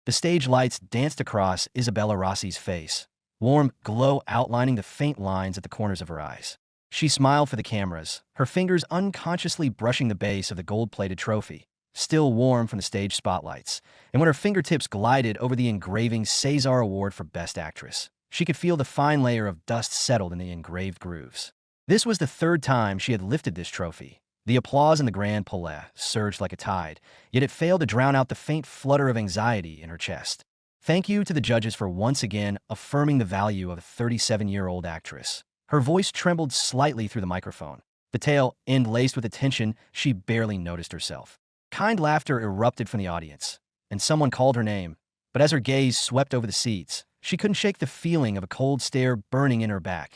The stage lights danced across Isabella Rossi's face, warm glow outlining the faint lines at the corners of her eyes. She smiled for the cameras, her fingers unconsciously brushing the base of the gold-plated trophy, still warm from the stage spotlights, and when her fingertips glided over the engraving César Award for Best Actress, she could feel the fine layer of dust settled in the engraved grooves. This was the third time she had lifted this trophy. The applause in the Grand Palais surged like a tide, yet it failed to drown out the faint flutter of anxiety in her chest. Thank you to the judges for once again affirming the value of a 37-year-old actress. Her voice trembled slightly through the microphone, the tail end laced with a tension she barely noticed herself. Kind laughter erupted from the audience, and someone called her name, but as her gaze swept over the seats, she couldn't shake the feeling of a cold stare burning in her back.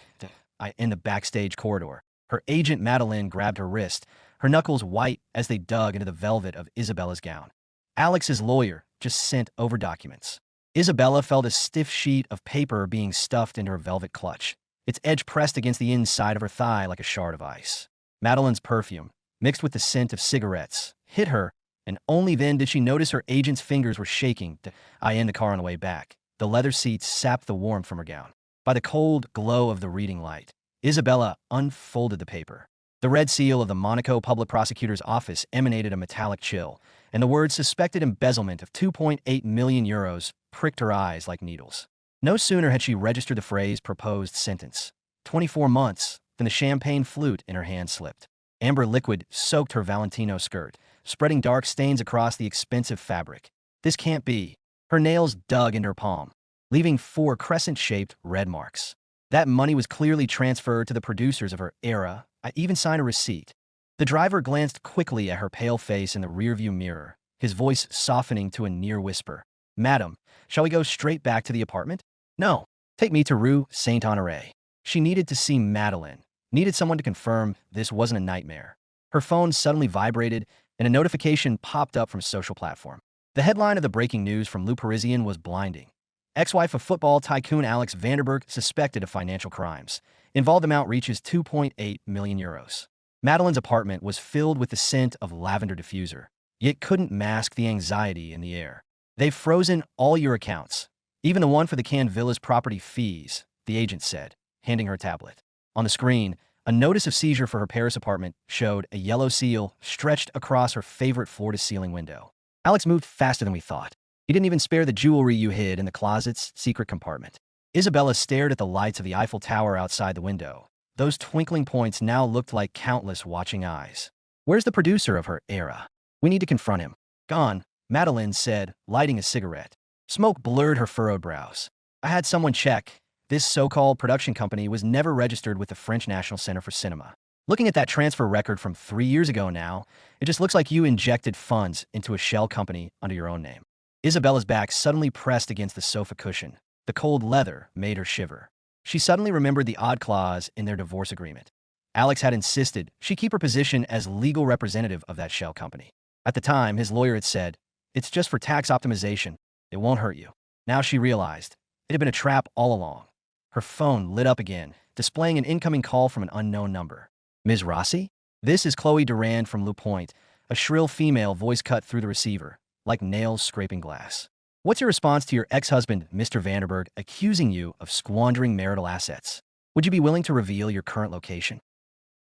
In the backstage corridor, her agent Madeleine grabbed her wrist, her knuckles white as they dug into the velvet of Isabella's gown. Alex's lawyer just sent over documents. Isabella felt a stiff sheet of paper being stuffed into her velvet clutch, its edge pressed against the inside of her thigh like a shard of ice. Madeleine's perfume, mixed with the scent of cigarettes, hit her, and only then did she notice her agent's fingers were shaking. In the car on the way back, the leather seats sapped the warmth from her gown. By the cold glow of the reading light, Isabella unfolded the paper. The red seal of the Monaco Public Prosecutor's Office emanated a metallic chill, and the words suspected embezzlement of 2.8 million euros pricked her eyes like needles. No sooner had she registered the phrase proposed sentence, 24 months, than the champagne flute in her hand slipped. Amber liquid soaked her Valentino skirt, spreading dark stains across the expensive fabric. This can't be. Her nails dug into her palm, leaving 4 crescent-shaped red marks. That money was clearly transferred to the producers of her era. I even signed a receipt. The driver glanced quickly at her pale face in the rearview mirror, his voice softening to a near whisper. Madam, shall we go straight back to the apartment? No. Take me to Rue Saint-Honoré. She needed to see Madeleine, needed someone to confirm this wasn't a nightmare. Her phone suddenly vibrated, and a notification popped up from a social platform. The headline of the breaking news from Le Parisien was blinding. Ex-wife of football tycoon Alex Vanderberg suspected of financial crimes. Involved amount reaches 2.8 million euros. Madeleine's apartment was filled with the scent of lavender diffuser, yet couldn't mask the anxiety in the air. They've frozen all your accounts, even the one for the Cannes Villa's property fees, the agent said, handing her a tablet. On the screen, a notice of seizure for her Paris apartment showed a yellow seal stretched across her favorite floor-to-ceiling window. Alex moved faster than we thought. He didn't even spare the jewelry you hid in the closet's secret compartment. Isabella stared at the lights of the Eiffel Tower outside the window. Those twinkling points now looked like countless watching eyes. Where's the producer of her era? We need to confront him. Gone, Madeleine said, lighting a cigarette. Smoke blurred her furrowed brows. I had someone check. This so-called production company was never registered with the French National Center for Cinema. Looking at that transfer record from 3 years ago now, it just looks like you injected funds into a shell company under your own name. Isabella's back suddenly pressed against the sofa cushion. The cold leather made her shiver. She suddenly remembered the odd clause in their divorce agreement. Alex had insisted she keep her position as legal representative of that shell company. At the time, his lawyer had said, "It's just for tax optimization. It won't hurt you." Now she realized it had been a trap all along. Her phone lit up again, displaying an incoming call from an unknown number. Ms. Rossi? This is Chloe Durand from Le Point. A shrill female voice cut through the receiver, like nails scraping glass. What's your response to your ex-husband, Mr. Vanderberg, accusing you of squandering marital assets? Would you be willing to reveal your current location?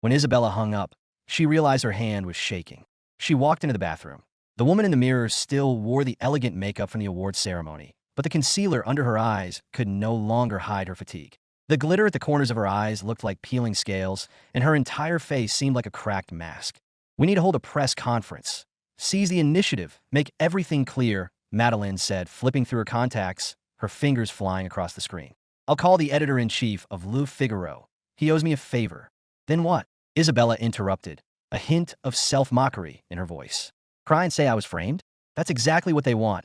When Isabella hung up, she realized her hand was shaking. She walked into the bathroom. The woman in the mirror still wore the elegant makeup from the awards ceremony, but the concealer under her eyes could no longer hide her fatigue. The glitter at the corners of her eyes looked like peeling scales, and her entire face seemed like a cracked mask. We need to hold a press conference. Seize the initiative. Make everything clear, Madeleine said, flipping through her contacts, her fingers flying across the screen. I'll call the editor-in-chief of Le Figaro. He owes me a favor. Then what? Isabella interrupted, a hint of self-mockery in her voice. Cry and say I was framed? That's exactly what they want.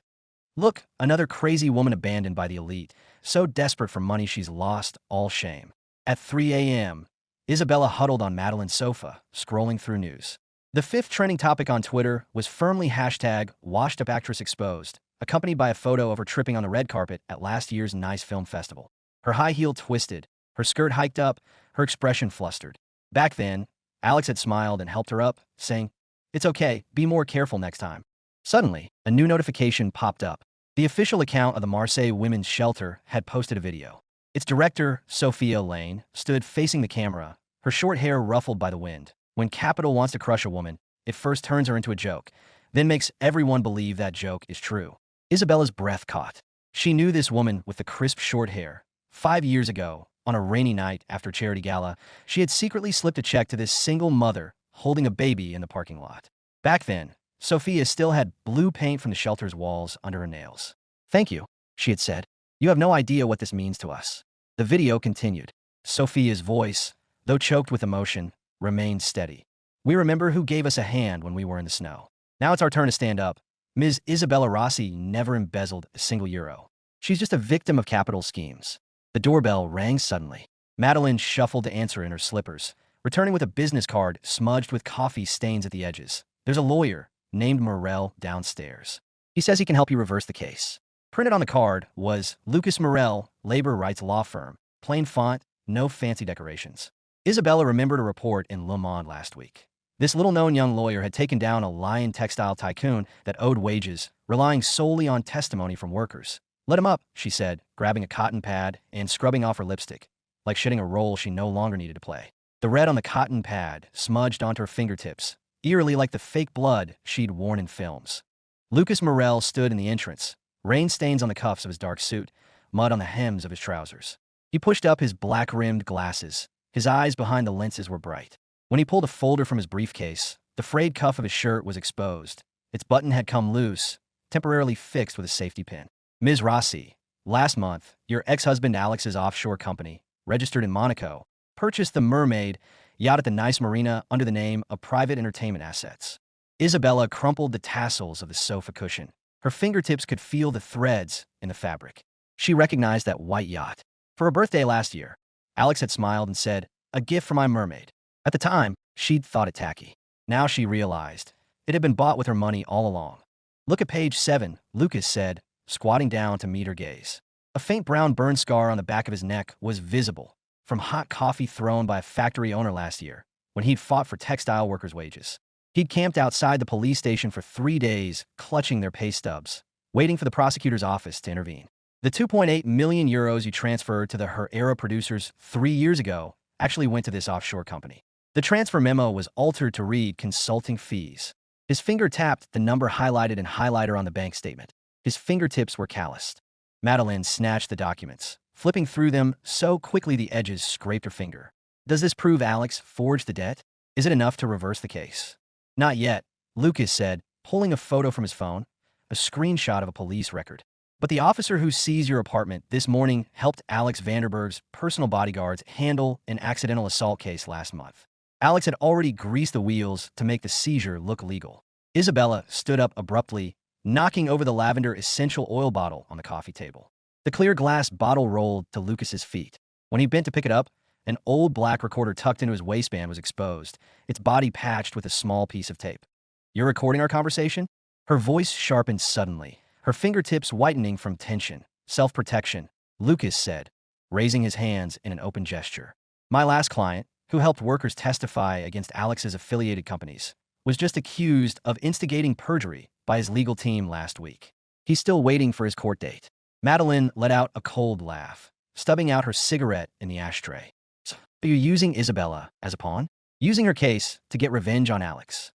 Look, another crazy woman abandoned by the elite, so desperate for money she's lost all shame. At 3 a.m., Isabella huddled on Madeleine's sofa, scrolling through news. The fifth trending topic on Twitter was firmly #WaskedUpActressExposed, accompanied by a photo of her tripping on the red carpet at last year's Nice Film Festival. Her high heel twisted, her skirt hiked up, her expression flustered. Back then, Alex had smiled and helped her up, saying, "It's okay, be more careful next time." Suddenly, a new notification popped up. The official account of the Marseille Women's Shelter had posted a video. Its director, Sophia Lane, stood facing the camera, her short hair ruffled by the wind. When capital wants to crush a woman, it first turns her into a joke, then makes everyone believe that joke is true. Isabella's breath caught. She knew this woman with the crisp short hair. 5 years ago, on a rainy night after charity gala, she had secretly slipped a check to this single mother holding a baby in the parking lot. Back then, Sophia still had blue paint from the shelter's walls under her nails. "Thank you," she had said. "You have no idea what this means to us." The video continued. Sophia's voice, though choked with emotion, remained steady. "We remember who gave us a hand when we were in the snow. Now it's our turn to stand up. Ms. Isabella Rossi never embezzled a single euro. She's just a victim of capital schemes." The doorbell rang suddenly. Madeline shuffled to answer in her slippers, returning with a business card smudged with coffee stains at the edges. "There's a lawyer named Morel downstairs. He says he can help you reverse the case." Printed on the card was Lucas Morel, labor rights law firm. Plain font, no fancy decorations. Isabella remembered a report in Le Monde last week. This little-known young lawyer had taken down a lion textile tycoon that owed wages, relying solely on testimony from workers. "Let him up," she said, grabbing a cotton pad and scrubbing off her lipstick, like shitting a role she no longer needed to play. The red on the cotton pad smudged onto her fingertips, eerily like the fake blood she'd worn in films. Lucas Morel stood in the entrance, rain stains on the cuffs of his dark suit, mud on the hems of his trousers. He pushed up his black-rimmed glasses. His eyes behind the lenses were bright. When he pulled a folder from his briefcase, the frayed cuff of his shirt was exposed. Its button had come loose, temporarily fixed with a safety pin. "Ms. Rossi, last month, your ex-husband Alex's offshore company, registered in Monaco, purchased the Mermaid yacht at the Nice Marina under the name of Private Entertainment Assets." Isabella crumpled the tassels of the sofa cushion. Her fingertips could feel the threads in the fabric. She recognized that white yacht. For her birthday last year, Alex had smiled and said, "A gift for my mermaid." At the time, she'd thought it tacky. Now she realized it had been bought with her money all along. "Look at page 7, Lucas said, squatting down to meet her gaze. A faint brown burn scar on the back of his neck was visible from hot coffee thrown by a factory owner last year when he'd fought for textile workers' wages. He'd camped outside the police station for 3 days, clutching their pay stubs, waiting for the prosecutor's office to intervene. The 2.8 million euros you transferred to the Her Era producers 3 years ago actually went to this offshore company. The transfer memo was altered to read consulting fees. His finger tapped the number highlighted in highlighter on the bank statement. His fingertips were calloused. Madeline snatched the documents, flipping through them so quickly the edges scraped her finger. "Does this prove Alex forged the debt? Is it enough to reverse the case?" "Not yet," Lucas said, pulling a photo from his phone, a screenshot of a police record. "But the officer who seized your apartment this morning helped Alex Vanderberg's personal bodyguards handle an accidental assault case last month. Alex had already greased the wheels to make the seizure look legal." Isabella stood up abruptly, knocking over the lavender essential oil bottle on the coffee table. The clear glass bottle rolled to Lucas's feet. When he bent to pick it up, an old black recorder tucked into his waistband was exposed, its body patched with a small piece of tape. "You're recording our conversation?" Her voice sharpened suddenly, her fingertips whitening from tension. "Self-protection," Lucas said, raising his hands in an open gesture. "My last client, who helped workers testify against Alex's affiliated companies, was just accused of instigating perjury by his legal team last week. He's still waiting for his court date." Madeline let out a cold laugh, stubbing out her cigarette in the ashtray. "So you're using Isabella as a pawn? Using her case to get revenge on Alex?"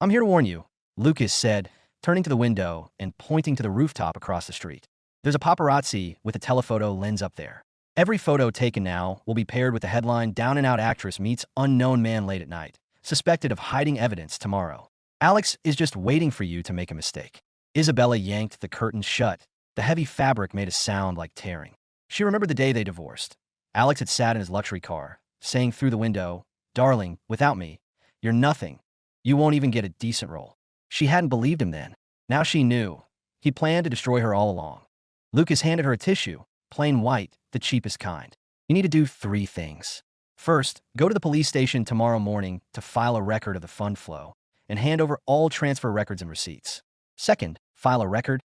"I'm here to warn you," Lucas said, turning to the window and pointing to the rooftop across the street. "There's a paparazzi with a telephoto lens up there. Every photo taken now will be paired with the headline 'Down-and-out actress meets unknown man late at night, suspected of hiding evidence tomorrow. Alex is just waiting for you to make a mistake.'" Isabella yanked the curtains shut. The heavy fabric made a sound like tearing. She remembered the day they divorced. Alex had sat in his luxury car, saying through the window, "Darling, without me, you're nothing. You won't even get a decent role." She hadn't believed him then. Now she knew. He planned to destroy her all along. Lucas handed her a tissue, plain white, the cheapest kind. "You need to do 3 things. First, go to the police station tomorrow morning to file a record of the fund flow and hand over all transfer records and receipts. Second, file a record."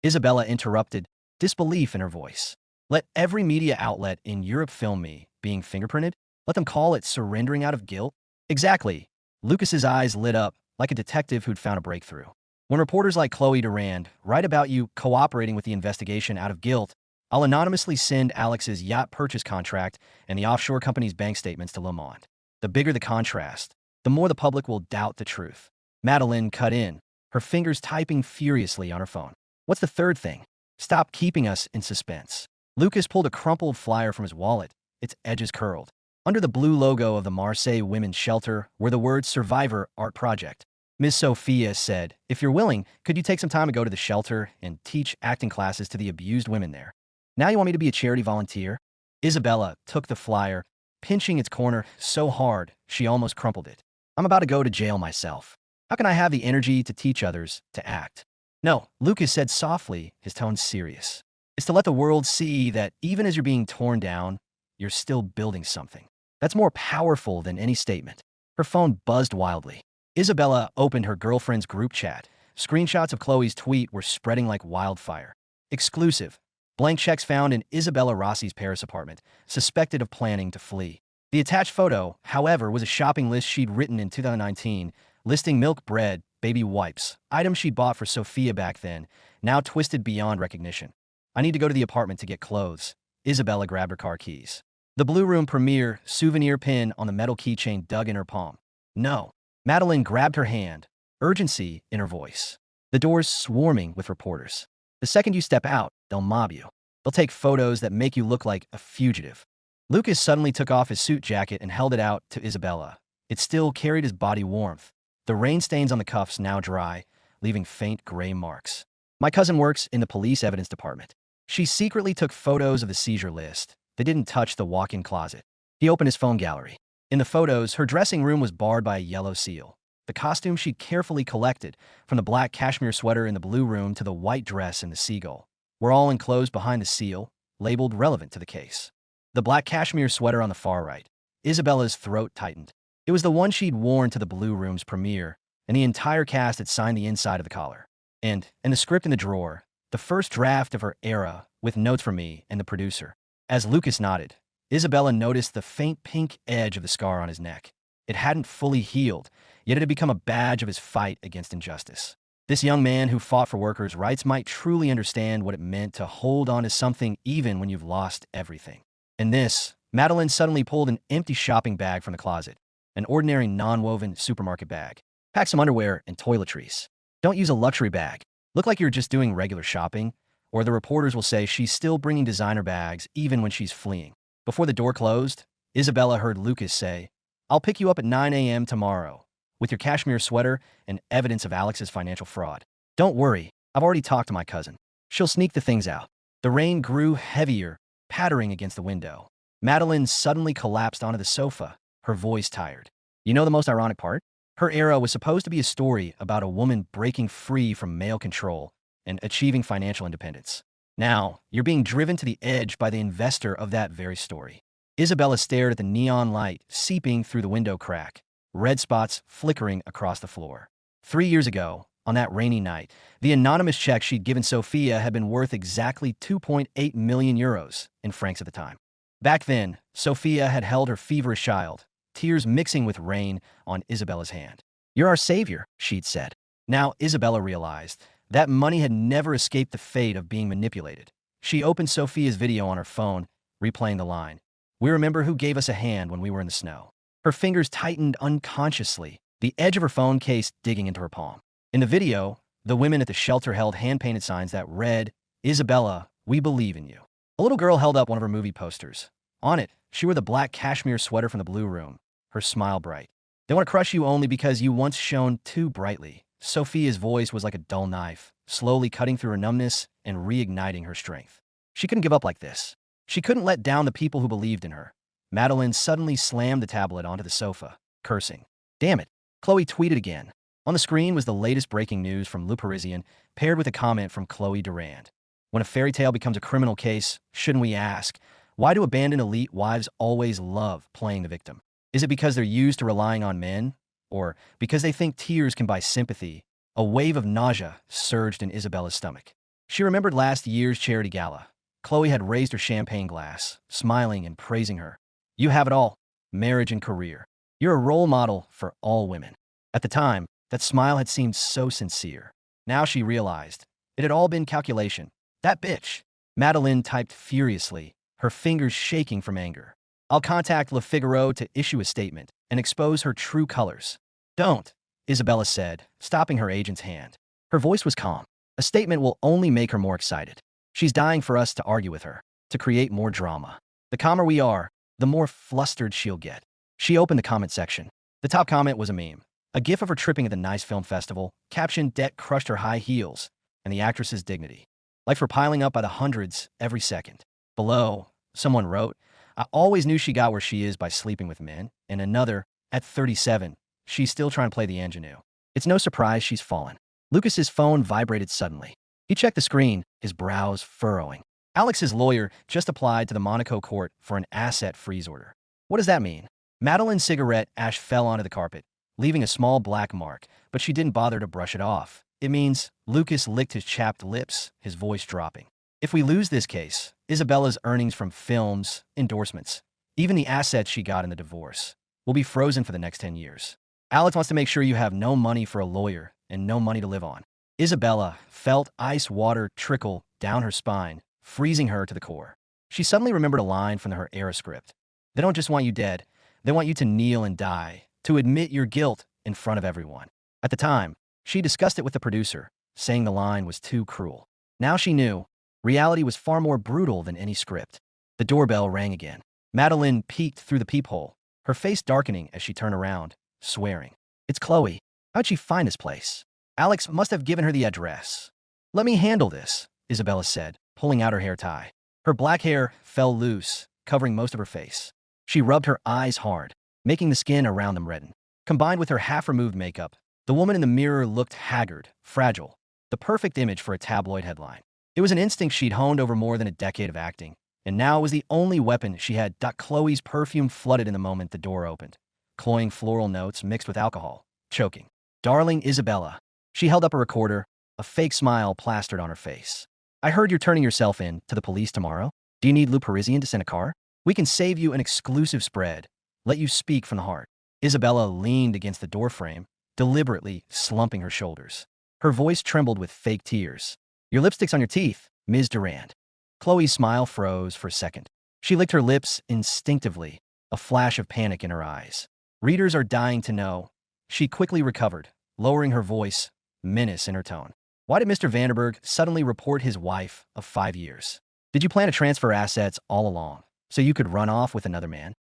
Isabella interrupted, disbelief in her voice. "Let every media outlet in Europe film me being fingerprinted? Let them call it surrendering out of guilt?" "Exactly." Lucas's eyes lit up like a detective who'd found a breakthrough. When reporters like Chloe Durand write about you cooperating with the investigation out of guilt, I'll anonymously send Alex's yacht purchase contract and the offshore company's bank statements to Le Monde. The bigger the contrast, the more the public will doubt the truth. Madeline cut in, her fingers typing furiously on her phone. What's the third thing? Stop keeping us in suspense. Lucas pulled a crumpled flyer from his wallet, its edges curled. Under the blue logo of the Marseille Women's Shelter were the words Survivor Art Project. Ms. Sophia said, if you're willing, could you take some time to go to the shelter and teach acting classes to the abused women there? Now you want me to be a charity volunteer? Isabella took the flyer, pinching its corner so hard she almost crumpled it. I'm about to go to jail myself. How can I have the energy to teach others to act? No, Lucas said softly, his tone serious. It's to let the world see that even as you're being torn down, you're still building something. That's more powerful than any statement. Her phone buzzed wildly. Isabella opened her girlfriend's group chat. Screenshots of Chloe's tweet were spreading like wildfire. Exclusive. Blank checks found in Isabella Rossi's Paris apartment, suspected of planning to flee. The attached photo, however, was a shopping list she'd written in 2019, listing milk, bread, baby wipes, items she'd bought for Sophia back then, now twisted beyond recognition. I need to go to the apartment to get clothes. Isabella grabbed her car keys. The Blue Room Premier souvenir pin on the metal keychain dug in her palm. No. Madeline grabbed her hand, urgency in her voice. The door's swarming with reporters. The second you step out, they'll mob you. They'll take photos that make you look like a fugitive. Lucas suddenly took off his suit jacket and held it out to Isabella. It still carried his body warmth. The rain stains on the cuffs now dry, leaving faint gray marks. My cousin works in the police evidence department. She secretly took photos of the seizure list. They didn't touch the walk-in closet. He opened his phone gallery. In the photos, her dressing room was barred by a yellow seal. The costume she'd carefully collected, from the black cashmere sweater in the blue room to the white dress in the seagull, were all enclosed behind the seal, labeled relevant to the case. The black cashmere sweater on the far right. Isabella's throat tightened. It was the one she'd worn to the Blue Room's premiere, and the entire cast had signed the inside of the collar. And the script in the drawer, the first draft of her era, with notes from me and the producer. As Lucas nodded, Isabella noticed the faint pink edge of the scar on his neck. It hadn't fully healed, yet it had become a badge of his fight against injustice. This young man who fought for workers' rights might truly understand what it meant to hold on to something even when you've lost everything. And this, Madeline suddenly pulled an empty shopping bag from the closet, an ordinary non-woven supermarket bag. Pack some underwear and toiletries. Don't use a luxury bag. Look like you're just doing regular shopping, or the reporters will say she's still bringing designer bags even when she's fleeing. Before the door closed, Isabella heard Lucas say, I'll pick you up at 9 a.m. tomorrow, with your cashmere sweater and evidence of Alex's financial fraud. Don't worry, I've already talked to my cousin. She'll sneak the things out. The rain grew heavier, pattering against the window. Madeline suddenly collapsed onto the sofa, her voice tired. You know the most ironic part? Her era was supposed to be a story about a woman breaking free from male control and achieving financial independence. Now, you're being driven to the edge by the investor of that very story. Isabella stared at the neon light seeping through the window crack, red spots flickering across the floor. 3 years ago, on that rainy night, the anonymous check she'd given Sophia had been worth exactly 2.8 million euros in francs at the time. Back then, Sophia had held her feverish child, tears mixing with rain on Isabella's hand. You're our savior, she'd said. Now Isabella realized that money had never escaped the fate of being manipulated. She opened Sophia's video on her phone, replaying the line. We remember who gave us a hand when we were in the snow. Her fingers tightened unconsciously, the edge of her phone case digging into her palm. In the video, the women at the shelter held hand-painted signs that read, Isabella, we believe in you. A little girl held up one of her movie posters. On it, she wore the black cashmere sweater from the Blue Room, her smile bright. They want to crush you only because you once shone too brightly. Sophia's voice was like a dull knife, slowly cutting through her numbness and reigniting her strength. She couldn't give up like this. She couldn't let down the people who believed in her. Madeline suddenly slammed the tablet onto the sofa, cursing. Damn it, Chloe tweeted again. On the screen was the latest breaking news from Le Parisien, paired with a comment from Chloe Durand. When a fairy tale becomes a criminal case, shouldn't we ask, why do abandoned elite wives always love playing the victim? Is it because they're used to relying on men? Or because they think tears can buy sympathy? A wave of nausea surged in Isabella's stomach. She remembered last year's charity gala. Chloe had raised her champagne glass, smiling and praising her. You have it all, marriage and career. You're a role model for all women. At the time, that smile had seemed so sincere. Now she realized. It had all been calculation. That bitch. Madeline typed furiously, her fingers shaking from anger. I'll contact Le Figaro to issue a statement and expose her true colors. Don't, Isabella said, stopping her agent's hand. Her voice was calm. A statement will only make her more excited. She's dying for us to argue with her, to create more drama. The calmer we are, the more flustered she'll get. She opened the comment section. The top comment was a meme. A gif of her tripping at the Nice Film Festival, captioned "Debt crushed her high heels," and the actress's dignity. Like for piling up by the hundreds every second. Below, someone wrote, I always knew she got where she is by sleeping with men. And another, at 37, she's still trying to play the ingenue. It's no surprise she's fallen. Lucas's phone vibrated suddenly. He checked the screen, his brows furrowing. Alex's lawyer just applied to the Monaco court for an asset freeze order. What does that mean? Madeline's cigarette ash fell onto the carpet, leaving a small black mark, but she didn't bother to brush it off. It means Lucas licked his chapped lips, his voice dropping. If we lose this case, Isabella's earnings from films, endorsements, even the assets she got in the divorce, will be frozen for the next 10 years. Alex wants to make sure you have no money for a lawyer and no money to live on. Isabella felt ice water trickle down her spine, freezing her to the core. She suddenly remembered a line from her era script. They don't just want you dead, they want you to kneel and die, to admit your guilt in front of everyone. At the time, she discussed it with the producer, saying the line was too cruel. Now she knew, reality was far more brutal than any script. The doorbell rang again. Madeline peeked through the peephole, her face darkening as she turned around, swearing. It's Chloe. How'd she find this place? Alex must have given her the address. Let me handle this, Isabella said, pulling out her hair tie. Her black hair fell loose, covering most of her face. She rubbed her eyes hard, making the skin around them redden. Combined with her half-removed makeup, the woman in the mirror looked haggard, fragile, the perfect image for a tabloid headline. It was an instinct she'd honed over more than a decade of acting, and now it was the only weapon she had. Chloe's perfume flooded in the moment the door opened, cloying floral notes mixed with alcohol, choking. Darling Isabella. She held up a recorder, a fake smile plastered on her face. I heard you're turning yourself in to the police tomorrow. Do you need Lou Parisian to send a car? We can save you an exclusive spread. Let you speak from the heart. Isabella leaned against the doorframe, deliberately slumping her shoulders. Her voice trembled with fake tears. Your lipstick's on your teeth, Ms. Durand. Chloe's smile froze for a second. She licked her lips instinctively, a flash of panic in her eyes. Readers are dying to know. She quickly recovered, lowering her voice, menace in her tone. Why did Mr. Vanderberg suddenly report his wife of 5 years? Did you plan to transfer assets all along, so you could run off with another man?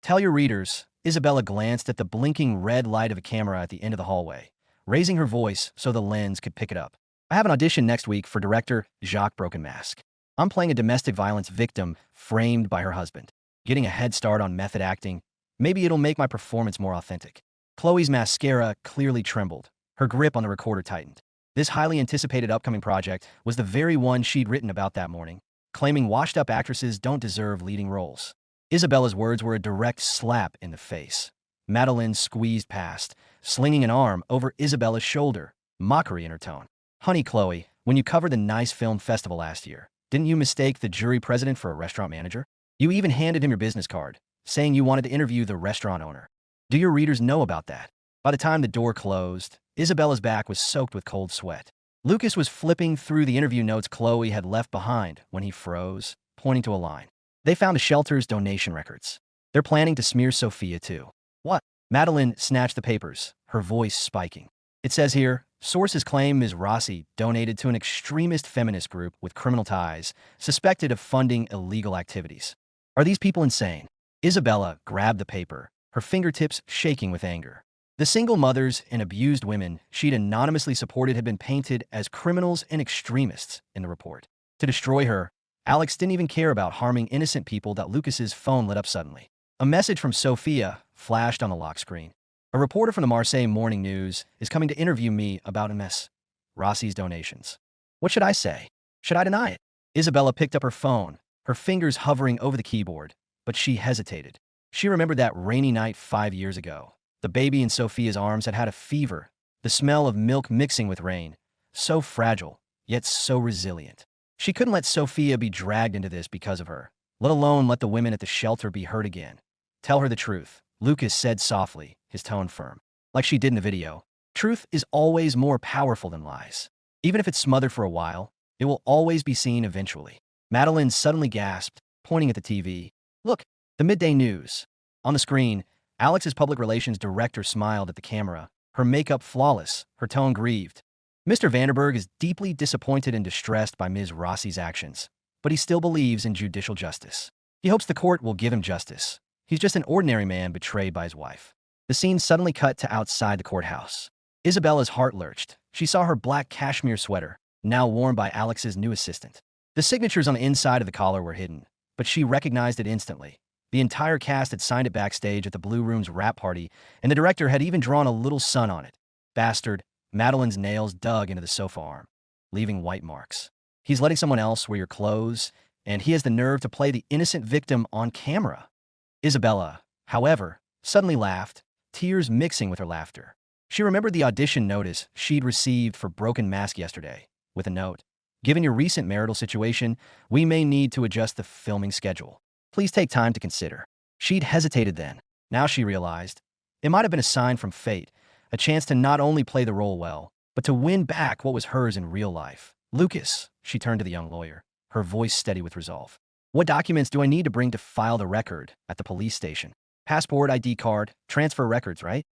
Tell your readers. Isabella glanced at the blinking red light of a camera at the end of the hallway, raising her voice so the lens could pick it up. I have an audition next week for director Jacques Brokenmask. I'm playing a domestic violence victim framed by her husband. Getting a head start on method acting, maybe it'll make my performance more authentic. Chloe's mascara clearly trembled. Her grip on the recorder tightened. This highly anticipated upcoming project was the very one she'd written about that morning, claiming washed-up actresses don't deserve leading roles. Isabella's words were a direct slap in the face. Madeline squeezed past, slinging an arm over Isabella's shoulder, mockery in her tone. Honey Chloe, when you covered the Nice Film Festival last year, didn't you mistake the jury president for a restaurant manager? You even handed him your business card, saying you wanted to interview the restaurant owner. Do your readers know about that? By the time the door closed, Isabella's back was soaked with cold sweat. Lucas was flipping through the interview notes Chloe had left behind when he froze, pointing to a line. They found the shelter's donation records. They're planning to smear Sophia too. What? Madeline snatched the papers, her voice spiking. It says here, sources claim Ms. Rossi donated to an extremist feminist group with criminal ties, suspected of funding illegal activities. Are these people insane? Isabella grabbed the paper, her fingertips shaking with anger. The single mothers and abused women she'd anonymously supported had been painted as criminals and extremists in the report. To destroy her, Alex didn't even care about harming innocent people. Lucas's phone lit up suddenly. A message from Sophia flashed on the lock screen. A reporter from the Marseille Morning News is coming to interview me about Ms. Rossi's donations. What should I say? Should I deny it? Isabella picked up her phone, her fingers hovering over the keyboard, but she hesitated. She remembered that rainy night 5 years ago. The baby in Sophia's arms had had a fever, the smell of milk mixing with rain, so fragile, yet so resilient. She couldn't let Sophia be dragged into this because of her, let alone let the women at the shelter be hurt again. Tell her the truth, Lucas said softly, his tone firm. Like she did in the video. Truth is always more powerful than lies. Even if it's smothered for a while, it will always be seen eventually. Madeline suddenly gasped, pointing at the TV. Look, the midday news. On the screen, Alex's public relations director smiled at the camera, her makeup flawless, her tone grieved. Mr. Vanderberg is deeply disappointed and distressed by Ms. Rossi's actions, but he still believes in judicial justice. He hopes the court will give him justice. He's just an ordinary man betrayed by his wife. The scene suddenly cut to outside the courthouse. Isabella's heart lurched. She saw her black cashmere sweater, now worn by Alex's new assistant. The signatures on the inside of the collar were hidden, but she recognized it instantly. The entire cast had signed it backstage at the Blue Room's wrap party, and the director had even drawn a little sun on it. Bastard. Madeline's nails dug into the sofa arm, leaving white marks. He's letting someone else wear your clothes, and he has the nerve to play the innocent victim on camera. Isabella, however, suddenly laughed, tears mixing with her laughter. She remembered the audition notice she'd received for Broken Mask yesterday, with a note. Given your recent marital situation, we may need to adjust the filming schedule. Please take time to consider. She'd hesitated then. Now she realized. It might have been a sign from fate, a chance to not only play the role well, but to win back what was hers in real life. Lucas, she turned to the young lawyer, her voice steady with resolve. What documents do I need to bring to file the record at the police station? Passport, ID card, transfer records, right?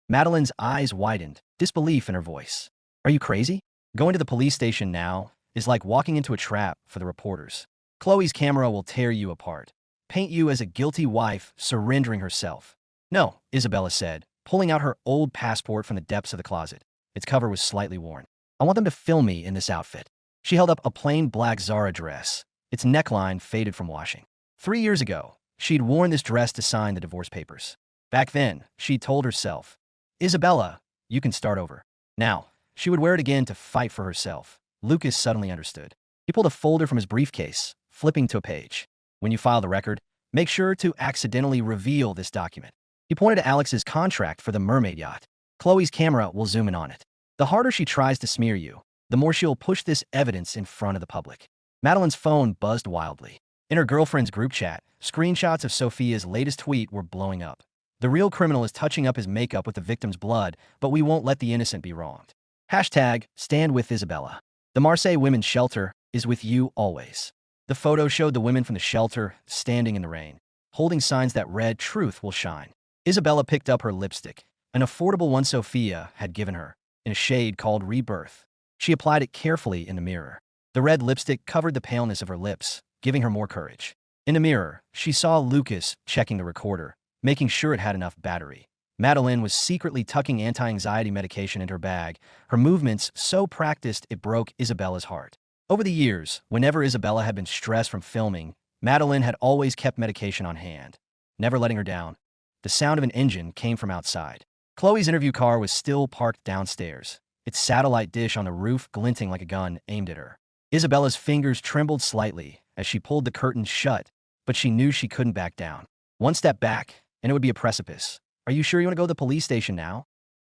Madeline's eyes widened, disbelief in her voice. Are you crazy? Going to the police station now is like walking into a trap for the reporters. Chloe's camera will tear you apart, paint you as a guilty wife surrendering herself. No, Isabella said, pulling out her old passport from the depths of the closet. Its cover was slightly worn. I want them to film me in this outfit. She held up a plain black Zara dress, its neckline faded from washing. 3 years ago, she'd worn this dress to sign the divorce papers. Back then, she'd told herself, Isabella, you can start over. Now, she would wear it again to fight for herself. Lucas suddenly understood. He pulled a folder from his briefcase, flipping to a page. When you file the record, make sure to accidentally reveal this document. He pointed to Alex's contract for the mermaid yacht. Chloe's camera will zoom in on it. The harder she tries to smear you, the more she'll push this evidence in front of the public. Madeline's phone buzzed wildly. In her girlfriend's group chat, screenshots of Sophia's latest tweet were blowing up. The real criminal is touching up his makeup with the victim's blood, but we won't let the innocent be wronged. Hashtag stand with Isabella. The Marseille Women's Shelter is with you always. The photo showed the women from the shelter standing in the rain, holding signs that read, "Truth will shine." Isabella picked up her lipstick, an affordable one Sophia had given her, in a shade called Rebirth. She applied it carefully in the mirror. The red lipstick covered the paleness of her lips, giving her more courage. In the mirror, she saw Lucas checking the recorder, making sure it had enough battery. Madeline was secretly tucking anti-anxiety medication into her bag, her movements so practiced it broke Isabella's heart. Over the years, whenever Isabella had been stressed from filming, Madeline had always kept medication on hand, never letting her down. The sound of an engine came from outside. Chloe's interview car was still parked downstairs, its satellite dish on the roof glinting like a gun aimed at her. Isabella's fingers trembled slightly as she pulled the curtain shut, but she knew she couldn't back down. One step back, and it would be a precipice. Are you sure you want to go to the police station now?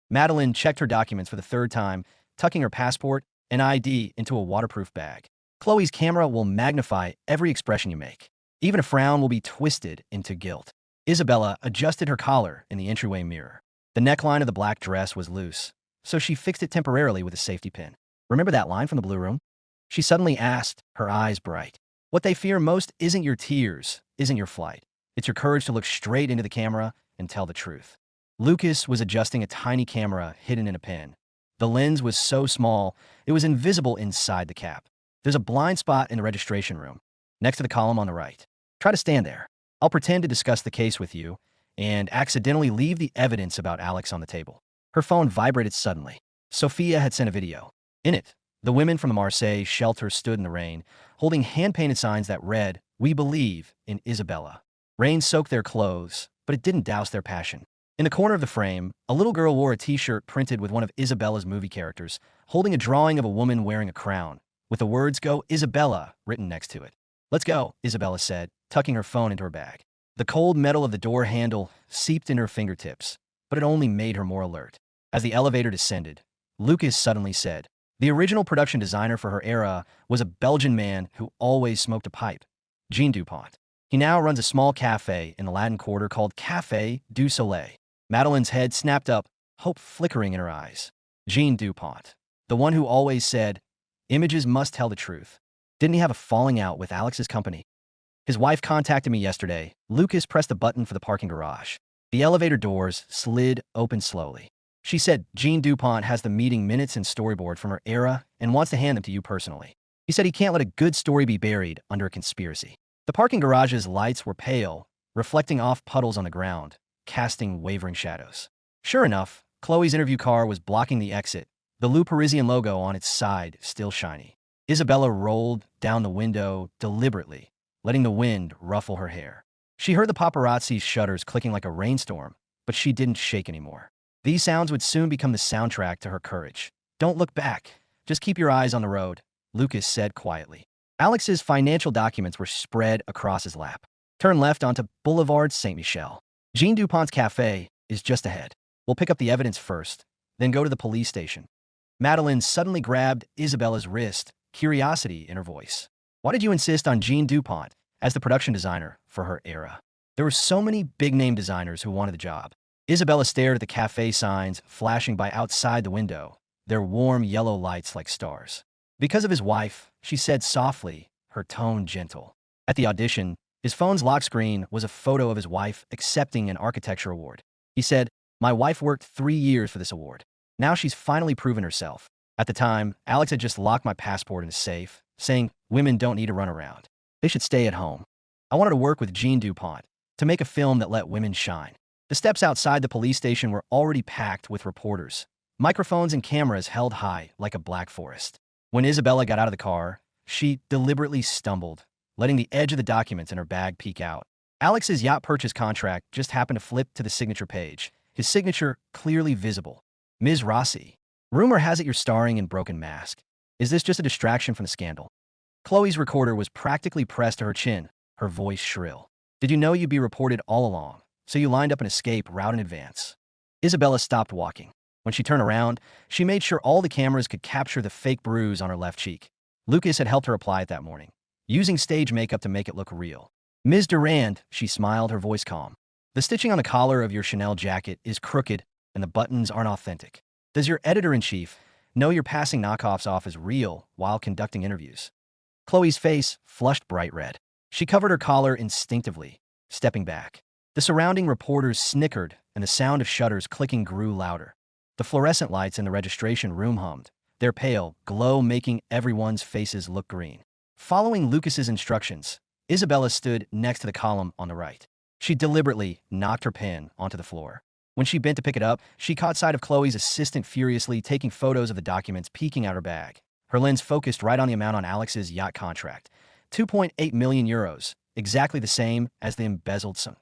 Madeline checked her documents for the third time, tucking her passport and ID into a waterproof bag. Chloe's camera will magnify every expression you make. Even a frown will be twisted into guilt. Isabella adjusted her collar in the entryway mirror. The neckline of the black dress was loose, so she fixed it temporarily with a safety pin. Remember that line from the Blue Room? She suddenly asked, her eyes bright. What they fear most isn't your tears, isn't your flight. It's your courage to look straight into the camera and tell the truth. Lucas was adjusting a tiny camera hidden in a pin. The lens was so small, it was invisible inside the cap. There's a blind spot in the registration room, next to the column on the right. Try to stand there. I'll pretend to discuss the case with you and accidentally leave the evidence about Alex on the table. Her phone vibrated suddenly. Sophia had sent a video. In it, the women from the Marseille shelter stood in the rain, holding hand-painted signs that read, "We believe in Isabella." Rain soaked their clothes, but it didn't douse their passion. In the corner of the frame, a little girl wore a t-shirt printed with one of Isabella's movie characters, holding a drawing of a woman wearing a crown, with the words "Go Isabella" written next to it. Let's go, Isabella said, tucking her phone into her bag. The cold metal of the door handle seeped in her fingertips, but it only made her more alert. As the elevator descended, Lucas suddenly said, the original production designer for her era was a Belgian man who always smoked a pipe, Jean Dupont. He now runs a small cafe in the Latin Quarter called Café du Soleil. Madeline's head snapped up, hope flickering in her eyes. Jean Dupont, the one who always said, Images must tell the truth. Didn't he have a falling out with Alex's company? His wife contacted me yesterday. Lucas pressed the button for the parking garage. The elevator doors slid open slowly. She said Jean DuPont has the meeting minutes and storyboard from her era and wants to hand them to you personally. He said he can't let a good story be buried under a conspiracy. The parking garage's lights were pale, reflecting off puddles on the ground, casting wavering shadows. Sure enough, Chloe's interview car was blocking the exit, the Le Parisien logo on its side still shiny. Isabella rolled down the window deliberately, letting the wind ruffle her hair. She heard the paparazzi's shutters clicking like a rainstorm, but she didn't shake anymore. These sounds would soon become the soundtrack to her courage. Don't look back. Just keep your eyes on the road, Lucas said quietly. Alex's financial documents were spread across his lap. Turn left onto Boulevard Saint-Michel. Jean DuPont's cafe is just ahead. We'll pick up the evidence first, then go to the police station. Madeline suddenly grabbed Isabella's wrist, curiosity in her voice. Why did you insist on Jean DuPont as the production designer for her era? There were so many big-name designers who wanted the job. Isabella stared at the cafe signs flashing by outside the window, their warm yellow lights like stars. Because of his wife, she said softly, her tone gentle. At the audition, his phone's lock screen was a photo of his wife accepting an architecture award. He said, "My wife worked 3 years for this award. Now she's finally proven herself. At the time, Alex had just locked my passport in a safe, saying women don't need to run around. They should stay at home. I wanted to work with Jean DuPont to make a film that let women shine." The steps outside the police station were already packed with reporters, microphones and cameras held high like a black forest. When Isabella got out of the car, she deliberately stumbled, letting the edge of the documents in her bag peek out. Alex's yacht purchase contract just happened to flip to the signature page, his signature clearly visible. Ms. Rossi, rumor has it you're starring in Broken Mask. Is this just a distraction from the scandal? Chloe's recorder was practically pressed to her chin, her voice shrill. Did you know you'd be reported all along, so you lined up an escape route in advance? Isabella stopped walking. When she turned around, she made sure all the cameras could capture the fake bruise on her left cheek. Lucas had helped her apply it that morning, using stage makeup to make it look real. Ms. Durand, she smiled, her voice calm. The stitching on the collar of your Chanel jacket is crooked and the buttons aren't authentic. Does your editor-in-chief know you're passing knockoffs off as real while conducting interviews? Chloe's face flushed bright red. She covered her collar instinctively, stepping back. The surrounding reporters snickered, and the sound of shutters clicking grew louder. The fluorescent lights in the registration room hummed, their pale glow making everyone's faces look green. Following Lucas's instructions, Isabella stood next to the column on the right. She deliberately knocked her pen onto the floor. When she bent to pick it up, she caught sight of Chloe's assistant furiously taking photos of the documents peeking out her bag. Her lens focused right on the amount on Alex's yacht contract, 2.8 million euros, exactly the same as the embezzled sum.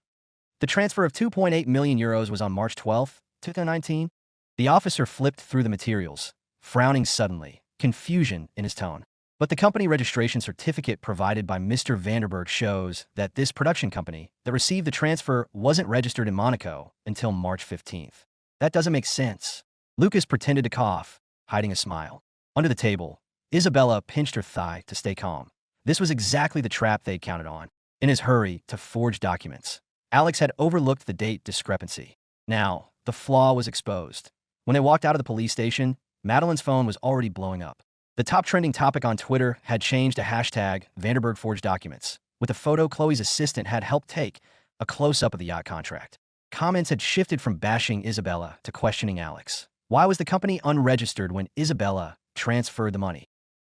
The transfer of 2.8 million euros was on March 12, 2019. The officer flipped through the materials, frowning suddenly, confusion in his tone. But the company registration certificate provided by Mr. Vanderberg shows that this production company that received the transfer wasn't registered in Monaco until March 15th. That doesn't make sense. Lucas pretended to cough, hiding a smile. Under the table, Isabella pinched her thigh to stay calm. This was exactly the trap they'd counted on. In his hurry to forge documents, Alex had overlooked the date discrepancy. Now, the flaw was exposed. When they walked out of the police station, Madeline's phone was already blowing up. The top trending topic on Twitter had changed to hashtag Vanderberg forged documents, with a photo Chloe's assistant had helped take, a close-up of the yacht contract. Comments had shifted from bashing Isabella to questioning Alex. Why was the company unregistered when Isabella transferred the money?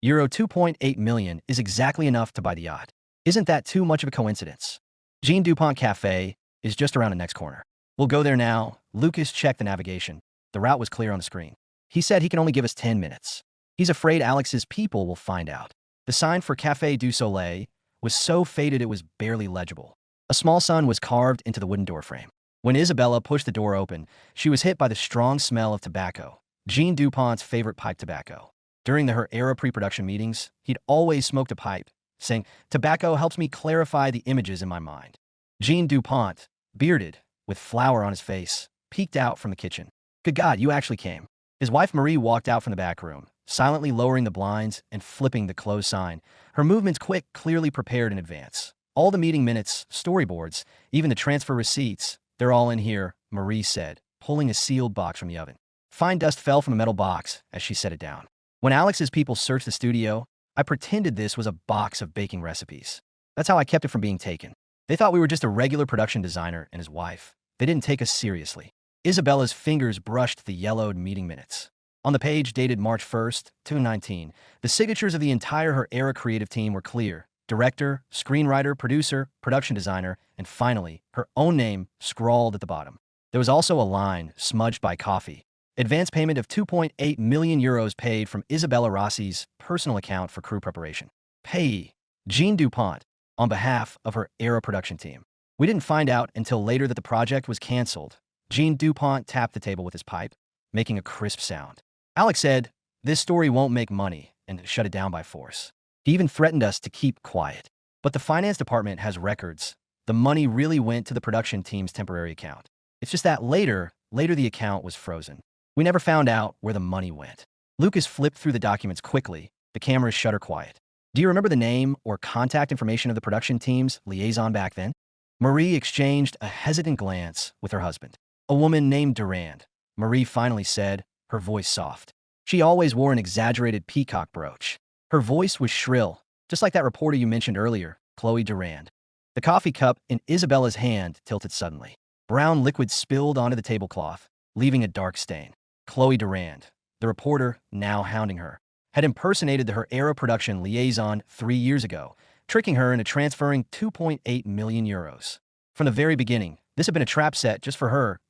Euro 2.8 million is exactly enough to buy the yacht. Isn't that too much of a coincidence? Jean DuPont Cafe is just around the next corner. We'll go there now. Lucas checked the navigation. The route was clear on the screen. He said he can only give us 10 minutes. He's afraid Alex's people will find out. The sign for Café du Soleil was so faded it was barely legible. A small sun was carved into the wooden doorframe. When Isabella pushed the door open, she was hit by the strong smell of tobacco, Jean DuPont's favorite pipe tobacco. During her era pre-production meetings, he'd always smoked a pipe, saying, "Tobacco helps me clarify the images in my mind." Jean DuPont, bearded, with flour on his face, peeked out from the kitchen. "Good God, you actually came." His wife Marie walked out from the back room, silently lowering the blinds and flipping the closed sign, her movements quick, clearly prepared in advance. All the meeting minutes, storyboards, even the transfer receipts, they're all in here, Marie said, pulling a sealed box from the oven. Fine dust fell from a metal box as she set it down. When Alex's people searched the studio, I pretended this was a box of baking recipes. That's how I kept it from being taken. They thought we were just a regular production designer and his wife. They didn't take us seriously. Isabella's fingers brushed the yellowed meeting minutes. On the page dated March 1st, 2019, the signatures of the entire Her Era creative team were clear. Director, screenwriter, producer, production designer, and finally, her own name scrawled at the bottom. There was also a line, smudged by coffee. Advance payment of 2.8 million euros paid from Isabella Rossi's personal account for crew preparation. Payee, Jean Dupont, on behalf of Her Era production team. We didn't find out until later that the project was canceled. Jean Dupont tapped the table with his pipe, making a crisp sound. Alex said, "This story won't make money," and shut it down by force. He even threatened us to keep quiet. But the finance department has records. The money really went to the production team's temporary account. It's just that later the account was frozen. We never found out where the money went. Lucas flipped through the documents quickly, the camera's shutter quiet. Do you remember the name or contact information of the production team's liaison back then? Marie exchanged a hesitant glance with her husband. A woman named Durand, Marie finally said, her voice soft. She always wore an exaggerated peacock brooch. Her voice was shrill, just like that reporter you mentioned earlier, Chloe Durand. The coffee cup in Isabella's hand tilted suddenly. Brown liquid spilled onto the tablecloth, leaving a dark stain. Chloe Durand, the reporter now hounding her, had impersonated the Her Era production liaison 3 years ago, tricking her into transferring 2.8 million euros. From the very beginning, this had been a trap set just for her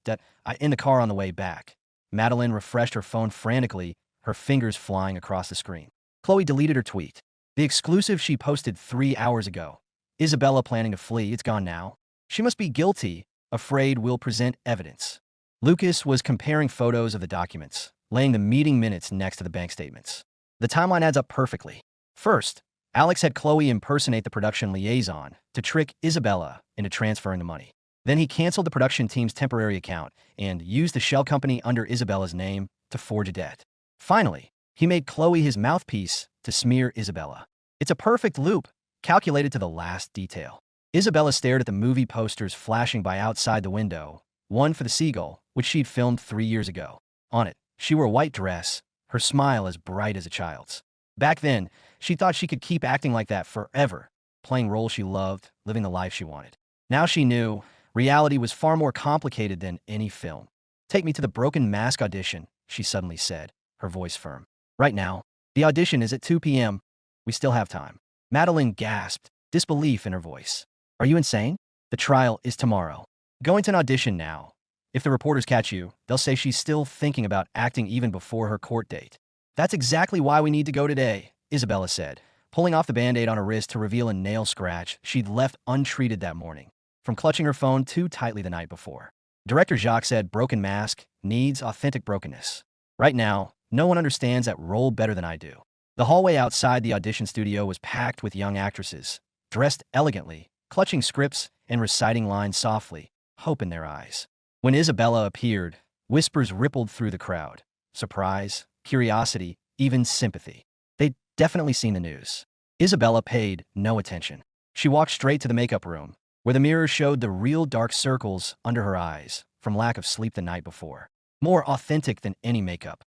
in the car on the way back. Madeline refreshed her phone frantically, her fingers flying across the screen. Chloe deleted her tweet. The exclusive she posted 3 hours ago. Isabella planning to flee, it's gone now. She must be guilty, afraid we'll present evidence. Lucas was comparing photos of the documents, laying the meeting minutes next to the bank statements. The timeline adds up perfectly. First, Alex had Chloe impersonate the production liaison to trick Isabella into transferring the money. Then he canceled the production team's temporary account and used the shell company under Isabella's name to forge a debt. Finally, he made Chloe his mouthpiece to smear Isabella. It's a perfect loop, calculated to the last detail. Isabella stared at the movie posters flashing by outside the window, one for the seagull, which she'd filmed 3 years ago. On it, she wore a white dress, her smile as bright as a child's. Back then, she thought she could keep acting like that forever, playing roles she loved, living the life she wanted. Now she knew reality was far more complicated than any film. "Take me to the Broken Mask audition," she suddenly said, her voice firm. "Right now. The audition is at 2 p.m. We still have time." Madeline gasped, disbelief in her voice. "Are you insane? The trial is tomorrow. Going to an audition now. If the reporters catch you, they'll say she's still thinking about acting even before her court date." "That's exactly why we need to go today," Isabella said, pulling off the Band-Aid on her wrist to reveal a nail scratch she'd left untreated that morning, from clutching her phone too tightly the night before. Director Jacques said Broken Mask needs authentic brokenness. Right now, no one understands that role better than I do. The hallway outside the audition studio was packed with young actresses, dressed elegantly, clutching scripts and reciting lines softly, hope in their eyes. When Isabella appeared, whispers rippled through the crowd. Surprise, curiosity, even sympathy. They'd definitely seen the news. Isabella paid no attention. She walked straight to the makeup room, where the mirror showed the real dark circles under her eyes from lack of sleep the night before. More authentic than any makeup.